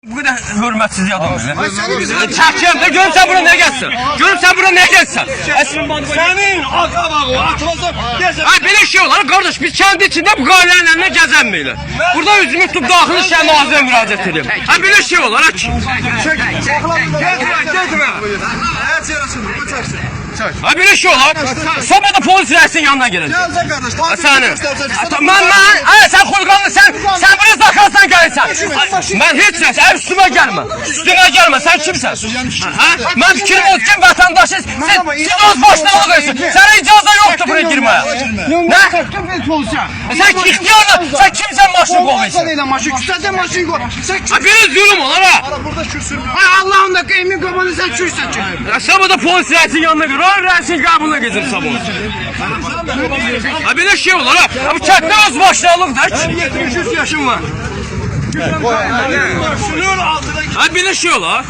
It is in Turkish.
Bu kadar hürmetsiz adamız. Çakacağım da görüm sen bura ne gelsin? Görüm sen bura ne gelsin? Senin akabağı atılacak. Ay böyle şey olar kardeş, biz kendi içinde bu qailənin önüne gəzənməyik. Burada üzümü tutub daxili işlər nazirə müraciət edim. Ay böyle şey olar ha ki. Ay böyle şey olar. Sonra da polis reisinin yanına gelecek. Gelecek kardeş. Sen xulqanlı, sen buraya zakarsan gəlirsən. Mən heç nəsə, üstümə gəlmə. Üstümə gəlmə, sən kimsən? Mən fikrim olsun ki, vətəndaşız. Siz öz başına oluyorsun. Sənə icazə yoxdur buraya girməyə. Nə? Sen ixtiyarla, sen kimsən maşını qoğmaysan? Biri zulüm olar ha. Burada kürsün. Allah'ın da emin kafanı sen çürsen ki. Sabah da polis reisinin yanına gir. O reisin qabına gezir sabah. Böyle şey olar ha. Bu kətdə öz başına alıqdır. 73 yaşım var. Böyle şey olar.